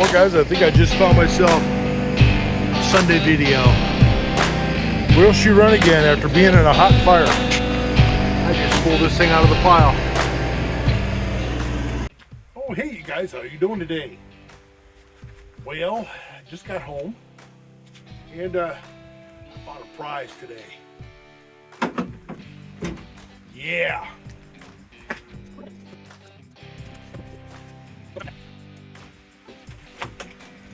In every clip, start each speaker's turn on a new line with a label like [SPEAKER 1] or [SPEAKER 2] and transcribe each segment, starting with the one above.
[SPEAKER 1] Well guys, I think I just found myself a Sunday video. Will she run again after being in a hot fire? I just pulled this thing out of the pile. Oh hey you guys, how are you doing today? Well, I just got home and I bought a prize today. Yeah.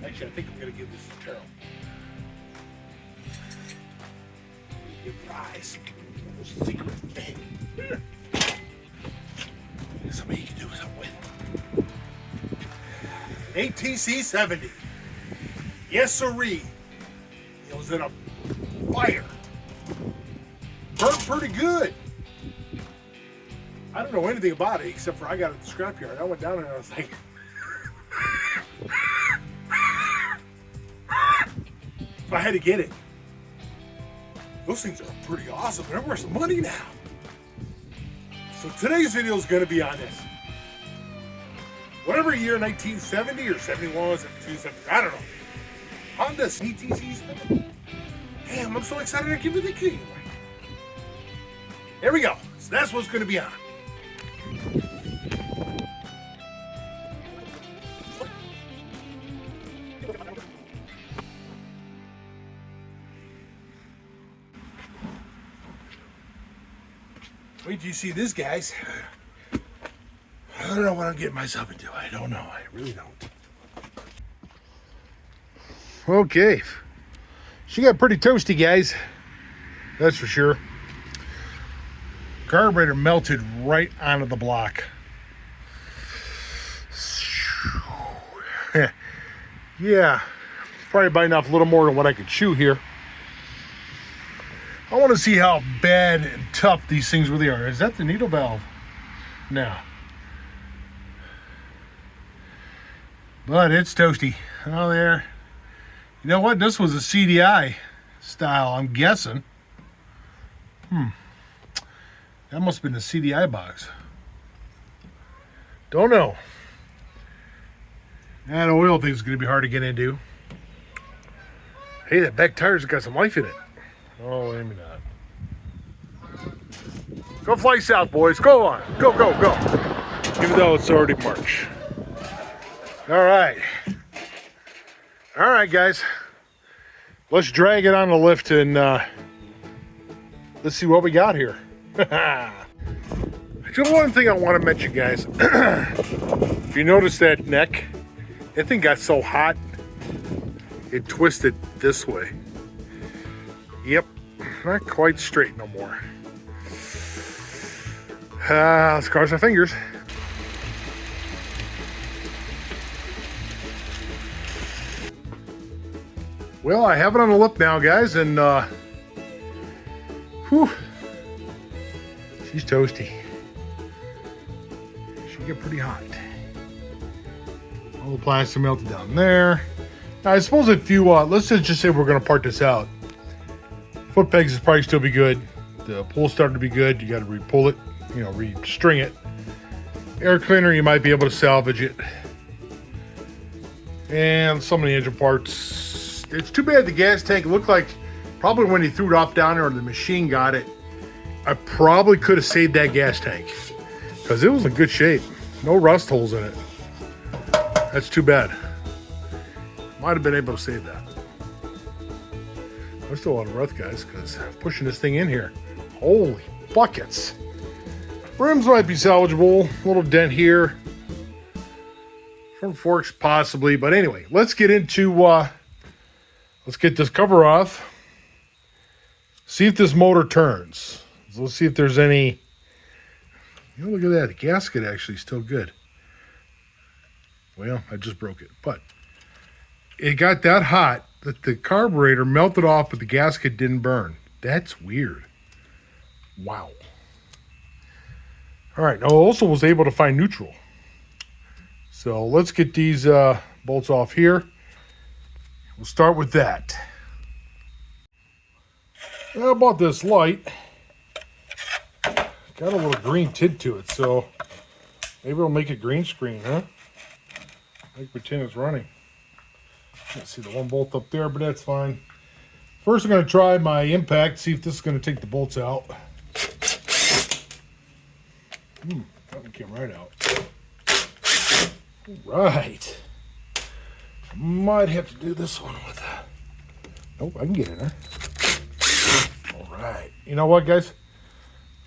[SPEAKER 1] Actually, I think I'm going to give this a Terrell. Give prize. A secret thing. Somebody you can do something with. ATC70. Yes, sirree. It was in a fire. Burned pretty good. I don't know anything about it except for I got it at the scrapyard. I went down there and I was like, so I had to get it. Those things are pretty awesome. They're worth some money now. So today's video is going to be on this. Whatever year, 1970 or 71, 72, 73, I don't know. Honda ATC70. Damn, I'm so excited I give you the key. There we go. So that's what's going to be on. Wait till you see this, guys. I don't know what I'm getting myself into. I don't know. I really don't. Okay. She got pretty toasty, guys. That's for sure. Carburetor melted right onto the block. Yeah. Probably biting off a little more than what I could chew here. I want to see how bad and tough these things really are. Is that the needle valve? No. But it's toasty. Oh, there. You know what? This was a CDI style, I'm guessing. That must have been the CDI box. Don't know. That oil thing is going to be hard to get into. Hey, that back tire's got some life in it. Oh, maybe not. Go fly south, boys. Go on. Go, go, go. Even though it's already March. All right. All right, guys. Let's drag it on the lift and let's see what we got here. Actually, one thing I want to mention, guys. If you notice that neck, that thing got so hot, it twisted this way. Yep, not quite straight no more. Let's cross our fingers. Well, I have it on the lip now, guys, and whew, she's toasty. She get pretty hot. All the plastic melted down there. Now, I suppose if you, let's just say we're going to part this out. Foot pegs is probably still be good. The pull started to be good. You got to re-pull it, you know, re-string it. Air cleaner, you might be able to salvage it. And some of the engine parts. It's too bad the gas tank looked like probably when he threw it off down there or the machine got it. I probably could have saved that gas tank because it was in good shape. No rust holes in it. That's too bad. Might have been able to save that. I'm still out of breath, guys, because pushing this thing in here. Holy buckets. Rims might be salvageable. A little dent here. Front forks possibly. But anyway, let's get into, let's get this cover off. See if this motor turns. So let's see if there's any, you know, look at that. The gasket actually is still good. Well, I just broke it. But it got that hot that the carburetor melted off, but the gasket didn't burn. That's weird. Wow. All right, now I also was able to find neutral. So let's get these bolts off here. We'll start with that. How about this light? Got a little green tint to it, so maybe we'll make it green screen, huh? I pretend it's running. Can't see the one bolt up there, but that's fine. First, I'm going to try my impact, see if this is going to take the bolts out. That one came right out. Right. Might have to do this one with that. Nope, I can get in there. All right. You know what, guys?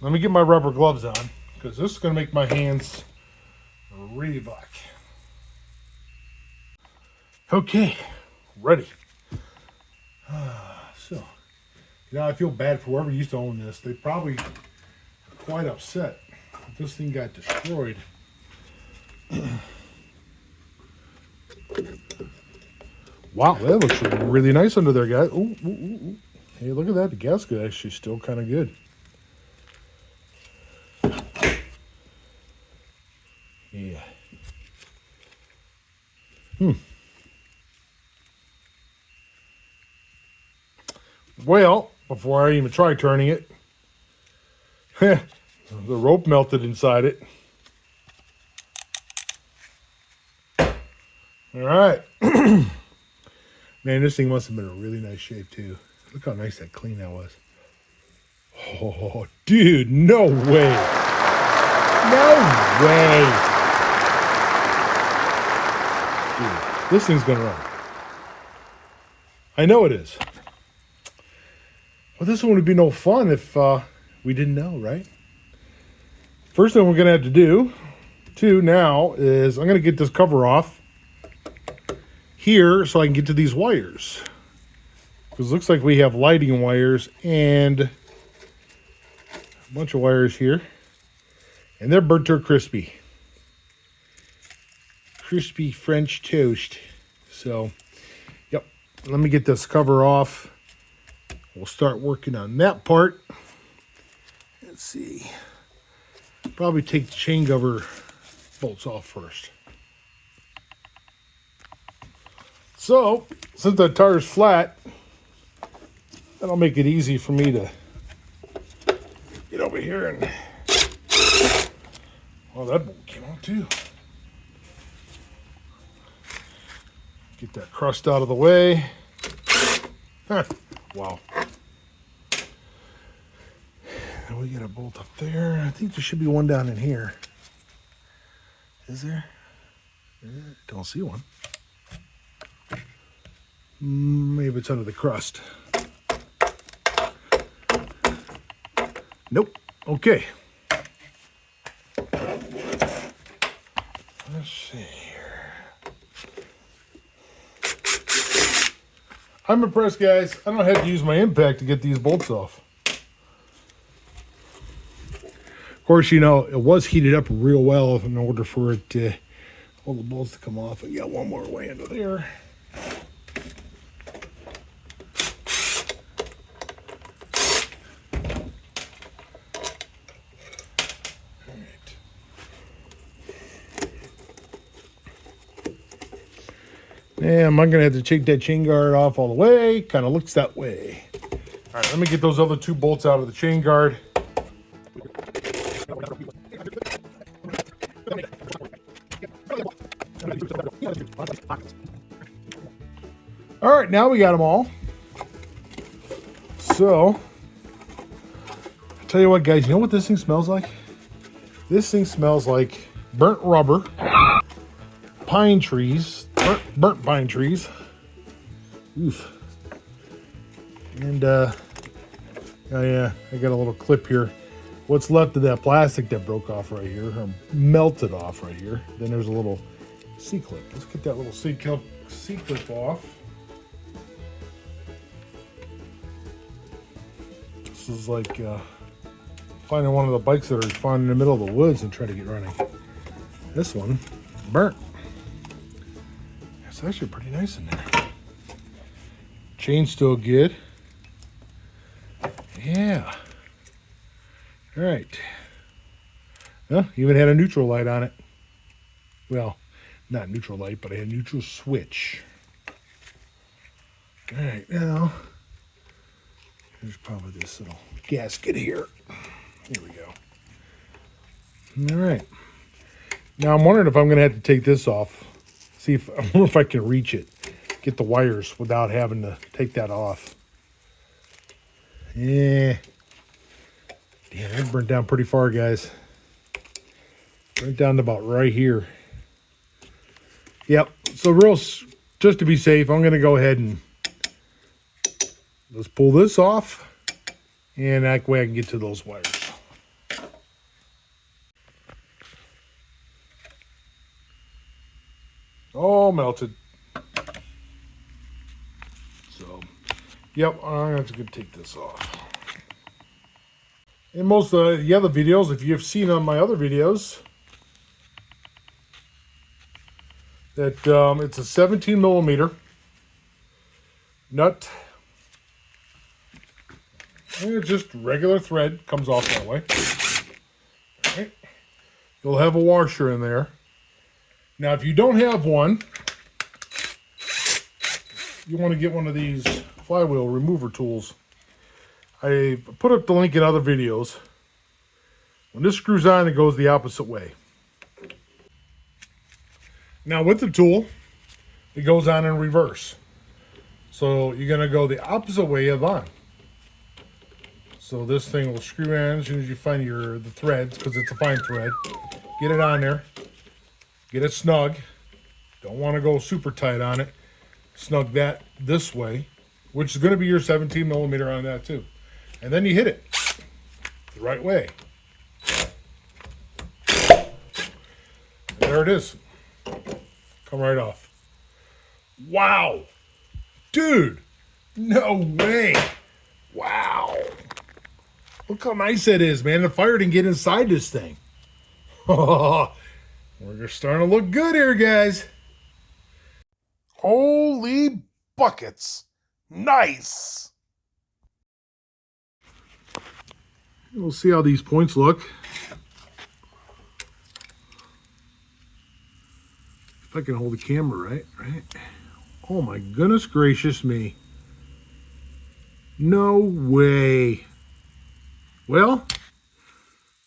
[SPEAKER 1] Let me get my rubber gloves on, because this is going to make my hands really black. Okay, ready. So, I feel bad for whoever used to own this. They probably are quite upset that this thing got destroyed. Wow, that looks really nice under there, guys. Ooh, ooh, ooh, ooh. Hey, look at that. The gasket actually still kind of good. Yeah. Well, before I even try turning it, the rope melted inside it. All right. Man, this thing must have been in a really nice shape, too. Look how nice that clean that was. Oh, dude, no way. No way. Dude, this thing's going to run. I know it is. Well, this one would be no fun if we didn't know, right? First thing we're going to have to do, too, now is I'm going to get this cover off here so I can get to these wires. Because it looks like we have lighting wires and a bunch of wires here. And they're burnt or crispy. Crispy French toast. So, yep. Let me get this cover off. We'll start working on that part. Let's see. Probably take the chain cover bolts off first. So, since that tire's flat, that'll make it easy for me to get over here and... Oh, that bolt came out too. Get that crust out of the way. Wow. And we get a bolt up there. I think there should be one down in here. Is there? Don't see one. Maybe it's under the crust. Nope. Okay. Let's see here. I'm impressed, guys. I don't have to use my impact to get these bolts off. Of course, it was heated up real well in order for it to, all the bolts to come off. And got one more way into there. And I'm going to have to take that chain guard off all the way. Kind of looks that way. All right, let me get those other two bolts out of the chain guard. All right, now we got them all. So, I'll tell you what, guys, you know what this thing smells like? This thing smells like burnt rubber, pine trees, burnt pine trees. Oof. And oh yeah, I got a little clip here. What's left of that plastic that broke off right here, or melted off right here. Then there's a little C-clip. Let's get that little C-clip off. This is like finding one of the bikes that are found in the middle of the woods and try to get running. This one, burnt. It's actually pretty nice in there. Chain's still good. Yeah. All right. Well, even had a neutral light on it. Well, not neutral light, but I had a neutral switch. All right, now, there's probably this little gasket here. Here we go. All right. Now I'm wondering if I'm going to have to take this off. See if I wonder if I can reach it. get the wires without having to take that off. Yeah. Damn, that burnt down pretty far, guys. Burnt down to about right here. Yep. So just to be safe, I'm going to go ahead and let's pull this off. And that way I can get to those wires. All melted. So, yep, I'm going to have to take this off. In most of the other videos, if you've seen on my other videos, that it's a 17 millimeter nut. And it's just regular thread, comes off that way. All right. You'll have a washer in there. Now, if you don't have one, you want to get one of these flywheel remover tools. I put up the link in other videos. When this screws on, it goes the opposite way. Now, with the tool, it goes on in reverse. So you're going to go the opposite way of on. So this thing will screw in as soon as you find the threads, because it's a fine thread. Get it on there. Get it snug. Don't want to go super tight on it. Snug that this way, which is going to be your 17 millimeter on that too. And then you hit it the right way. There it is. Come right off. Wow. Dude. No way. Wow. Look how nice that is, man. The fire didn't get inside this thing. We're starting to look good here, guys. Holy buckets. Nice. We'll see how these points look. If I can hold the camera right. Oh my goodness gracious me. No way. Well,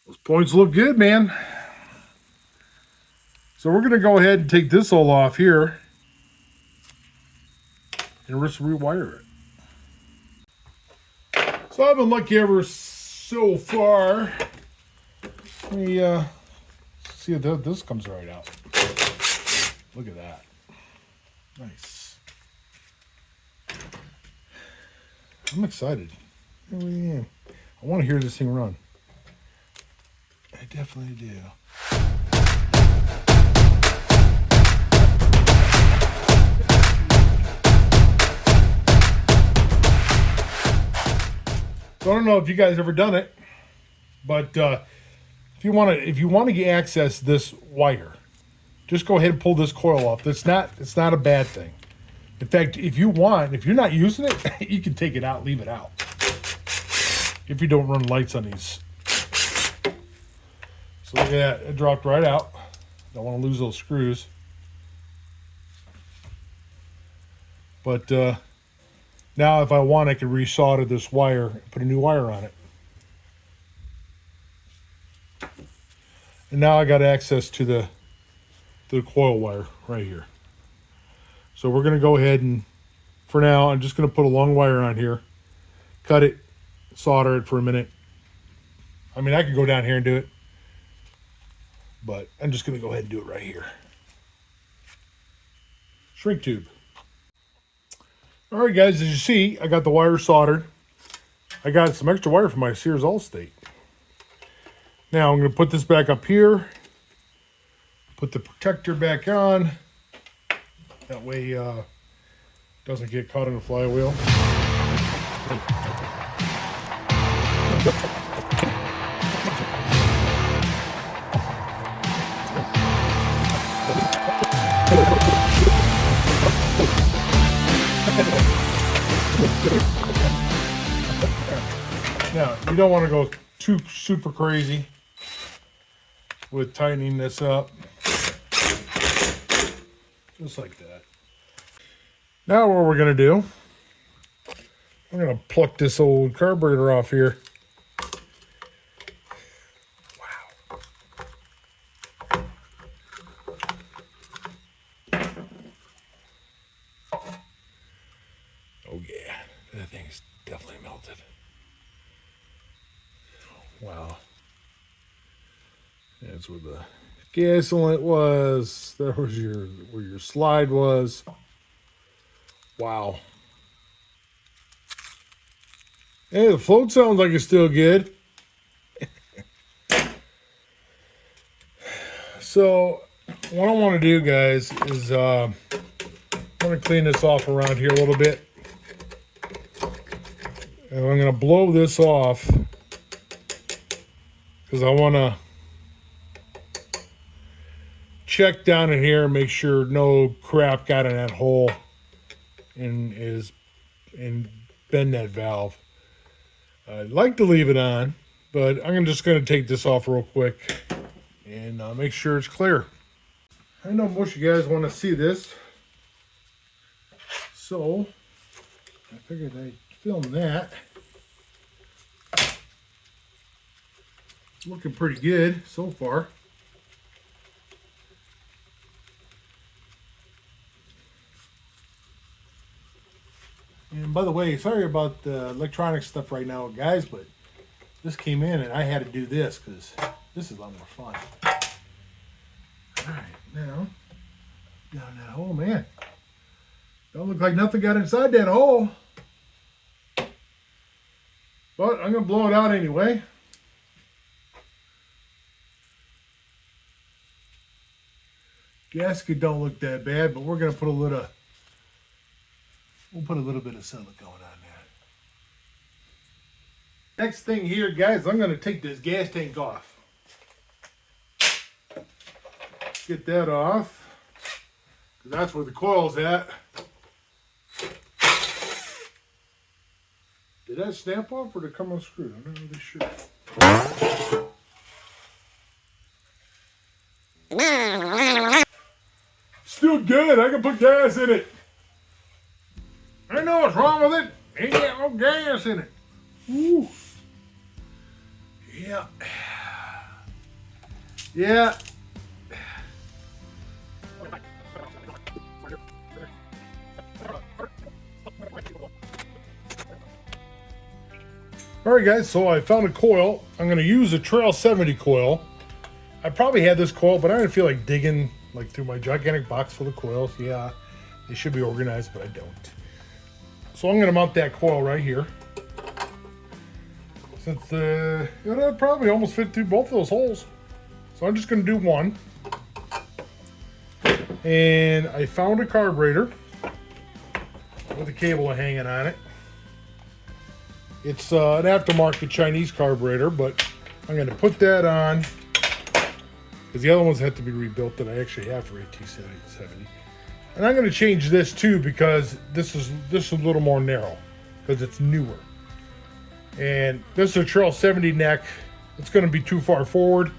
[SPEAKER 1] those points look good, man. So we're going to go ahead and take this all off here and just rewire it. So I've been lucky ever so far. Let me see if this comes right out. Look at that. Nice. I'm excited. I really am. I want to hear this thing run. I definitely do. So I don't know if you guys ever done it, but if you want to access this wire, just go ahead and pull this coil off. It's not a bad thing. In fact, if you're not using it, you can take it out, leave it out. If you don't run lights on these. So look at that, it dropped right out. Don't want to lose those screws. But now if I want, I can resolder this wire and put a new wire on it. And now I got access to the coil wire right here. So we're going to go ahead and, for now, I'm just going to put a long wire on here, cut it, solder it for a minute. I mean, I could go down here and do it, but I'm just going to go ahead and do it right here. Shrink tube. All right, guys, as you see, I got the wire soldered. I got some extra wire from my Sears Allstate. Now I'm going to put this back up here. Put the protector back on. That way it doesn't get caught in the flywheel. Now, you don't want to go too super crazy with tightening this up. Just like that. Now what we're going to do, I'm going to pluck this old carburetor off here. Wow. Oh yeah, that thing's definitely melted. Wow. That's where the gas inlet was. That was where your slide was. Wow. Hey, the float sounds like it's still good. So, what I want to do, guys, is I'm going to clean this off around here a little bit. And I'm going to blow this off because I want to check down in here and make sure no crap got in that hole and bend that valve. I'd like to leave it on, but I'm just going to take this off real quick and make sure it's clear. I know most of you guys want to see this, so I figured I'd film that. It's looking pretty good so far. And by the way, sorry about the electronic stuff right now, guys, but this came in and I had to do this because this is a lot more fun. All right, now, down that hole, man. Don't look like nothing got inside that hole. But I'm going to blow it out anyway. Gasket don't look that bad, but we're going to put we'll put a little bit of silicone on there. Next thing here, guys, I'm going to take this gas tank off. Get that off, because that's where the coil's at. Did that snap off or did it come unscrewed? I'm not really sure. Still good. I can put gas in it. I know what's wrong with it. Ain't got no gas in it. Woo. Yeah. Yeah. All right, guys, so I found a coil. I'm going to use a Trail 70 coil. I probably had this coil, but I didn't feel like digging like through my gigantic box full of coils. Yeah, they should be organized, but I don't. So I'm going to mount that coil right here. Since it'll probably almost fit through both of those holes. So I'm just going to do one. And I found a carburetor with a cable hanging on it. It's an aftermarket Chinese carburetor, but I'm going to put that on because the other ones have to be rebuilt that I actually have for AT70. And I'm going to change this too because this is a little more narrow because it's newer. And this is a Trail 70 neck. It's going to be too far forward.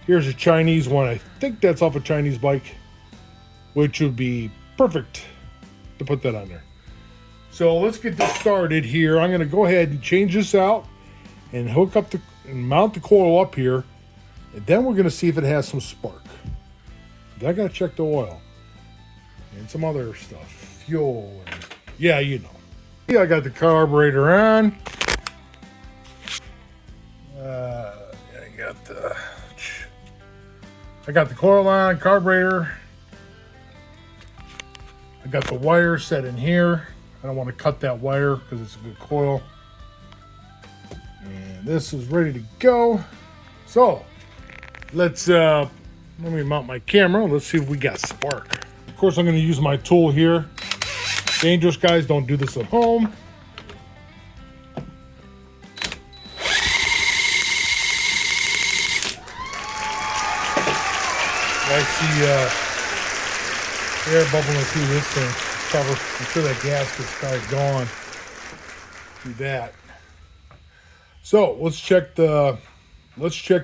[SPEAKER 1] Here's a Chinese one. I think that's off a Chinese bike, which would be perfect to put that on there. So let's get this started here. I'm going to go ahead and change this out and hook up and mount the coil up here. And then we're going to see if it has some spark. Then I got to check the oil and some other stuff. Fuel. And, yeah, you know. Yeah, I got the carburetor on. I got the coil on, carburetor. I got the wire set in here. I don't want to cut that wire because it's a good coil. And this is ready to go. So let me mount my camera. Let's see if we got spark. Of course, I'm going to use my tool here. Dangerous guys, don't do this at home. I see air bubbling through this thing. I'm sure that gasket's probably gone through that. So let's check the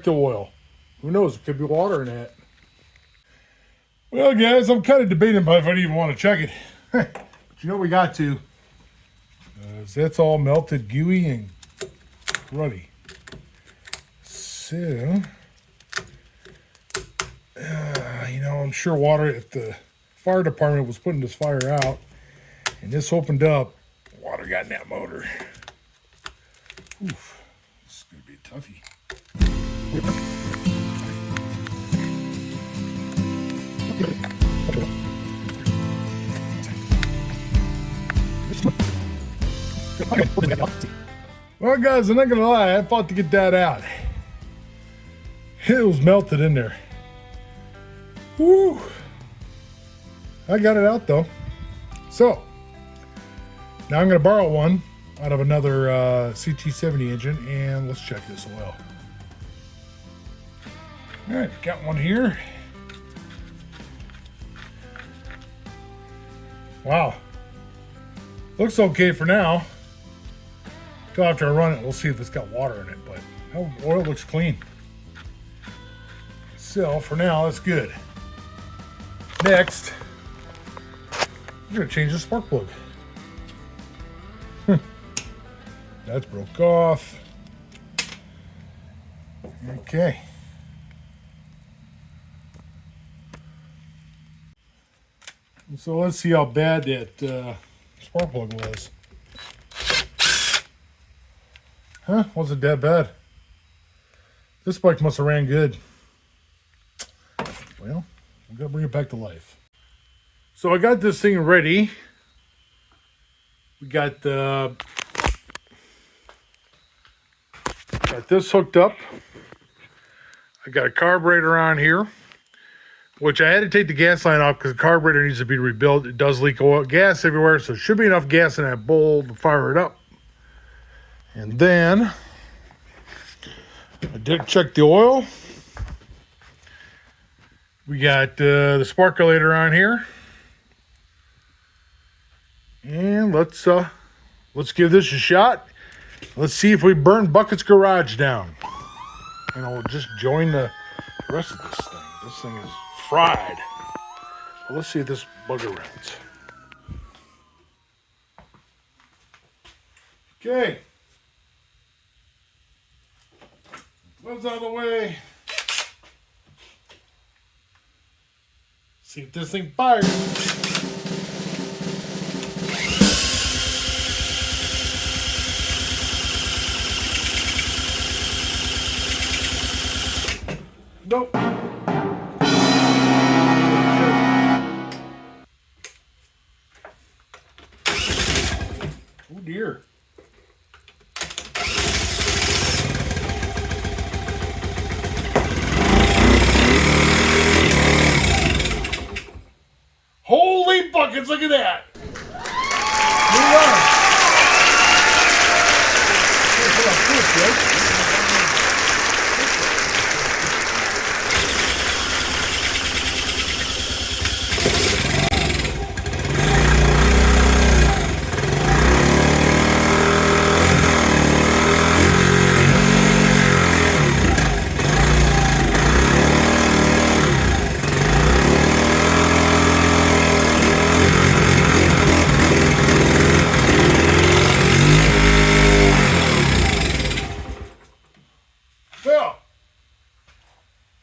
[SPEAKER 1] oil. Who knows? It could be water in that. Well, guys, I'm kind of debating if I even want to check it. But you know we got to. That's all melted, gooey, and cruddy. So, I'm sure water, if the fire department was putting this fire out and this opened up, water got in that motor. Oof, this is gonna be a toughie. Well, guys, I'm not gonna lie, I fought to get that out. It was melted in there. Woo! I got it out though. So now I'm gonna borrow one out of another CT70 engine, and let's check this oil. All right, got one here. Wow, looks okay for now. Till after I run it, we'll see if it's got water in it, but oh, oil looks clean. So for now, that's good. Next, I'm gonna change the spark plug. That's broke off. Okay. So let's see how bad that spark plug was. Huh? Wasn't that bad. This bike must have ran good. Well, we gotta bring it back to life. So I got this thing ready. We got got this hooked up. I got a carburetor on here, which I had to take the gas line off because the carburetor needs to be rebuilt. It does leak oil, gas everywhere, so there should be enough gas in that bowl to fire it up. And then I did check the oil. We got the sparkulator on here, and let's give this a shot. Let's see if we burn Bucket's garage down, and I'll just join the rest of this thing. This thing is fried. Well, let's see if this bugger runs. Okay, gloves out of the way. See if this thing fires. Nope. Oh dear. Holy buckets, look at that.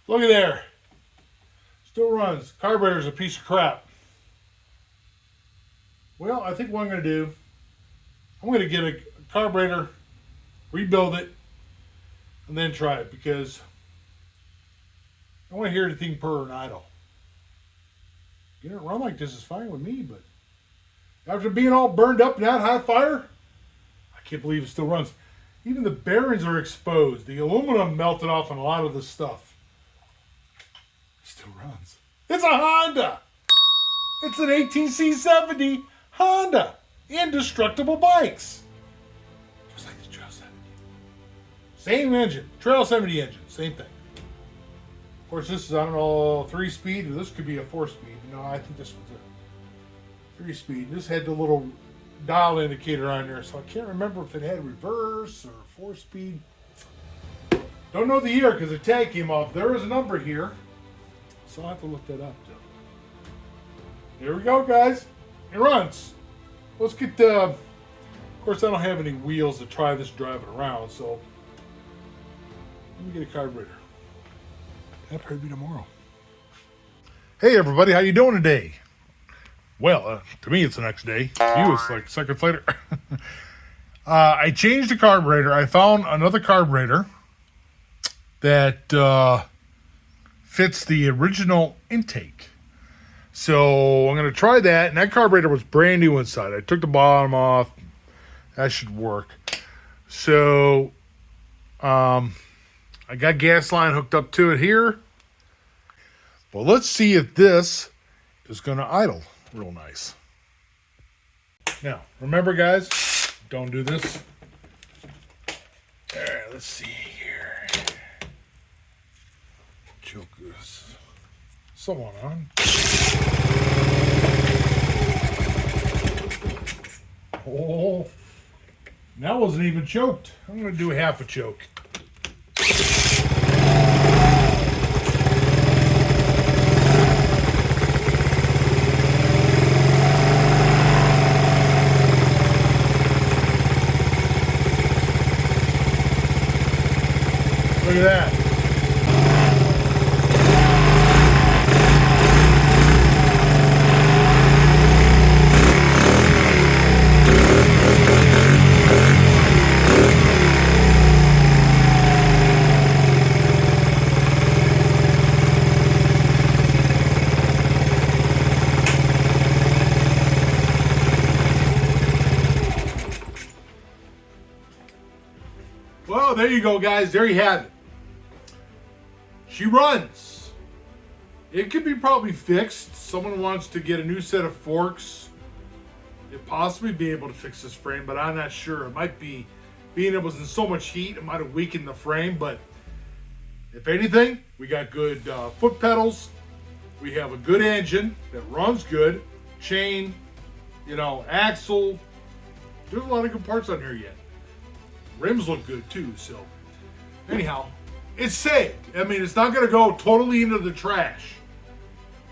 [SPEAKER 1] Look at there. Still runs. Carburetor's a piece of crap. Well, I think what I'm going to do, I'm going to get a carburetor, rebuild it, and then try it, because I want to hear the thing purr and idle. Getting it run like this is fine with me, but after being all burned up and out high fire, I can't believe it still runs. Even the bearings are exposed. The aluminum melted off on a lot of this stuff. Still runs. It's a Honda. It's an ATC70 Honda. Indestructible bikes. Just like the Trail 70. Same engine. Trail 70 engine. Same thing. Of course, this is, I don't know, 3-speed. This could be a 4-speed. No, I think this one's a 3-speed. This had the little dial indicator on there, so I can't remember if it had reverse or 4-speed. Don't know the year because the tag came off. There is a number here, so I'll have to look that up too. Here we go, guys. It runs. Let's get the. Of course, I don't have any wheels to try this driving around, so let me get a carburetor. That'll probably be tomorrow. Hey, everybody, how you doing today? Well, to me, it's the next day. To you, it's like seconds later. I changed the carburetor. I found another carburetor that fits the original intake. So I'm going to try that. And that carburetor was brand new inside. I took the bottom off. That should work. So I got gas line hooked up to it here. But let's see if this is going to idle real nice. Now, remember guys, don't do this. All right, let's see here. Choke this. Someone on. Oh, that wasn't even choked. I'm going to do half a choke. Look at that. Well, there you go, guys. There you have it. She runs. It could be probably fixed. Someone wants to get a new set of forks. It possibly be able to fix this frame, but I'm not sure. It might be, being it was in so much heat, it might have weakened the frame, but if anything, we got good foot pedals. We have a good engine that runs good. Chain, axle. There's a lot of good parts on here yet. Rims look good too, so anyhow, it's saved. I mean, it's not going to go totally into the trash.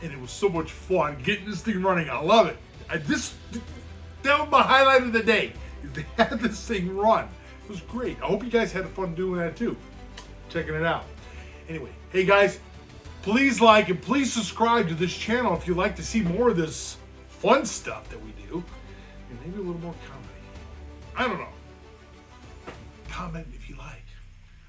[SPEAKER 1] And it was so much fun getting this thing running. I love it. That was my highlight of the day, is to have this thing run. It was great. I hope you guys had fun doing that too, checking it out. Anyway, hey guys, please like and please subscribe to this channel if you'd like to see more of this fun stuff that we do. And maybe a little more comedy. I don't know. Comment if you like.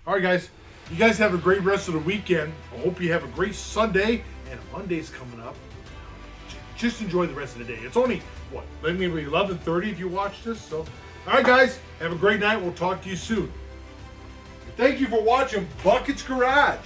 [SPEAKER 1] All right, guys. You guys have a great rest of the weekend. I hope you have a great Sunday, and Monday's coming up. Just enjoy the rest of the day. It's only, maybe 11:30 if you watch this. So, all right, guys, have a great night. We'll talk to you soon. Thank you for watching Bucket's Garage.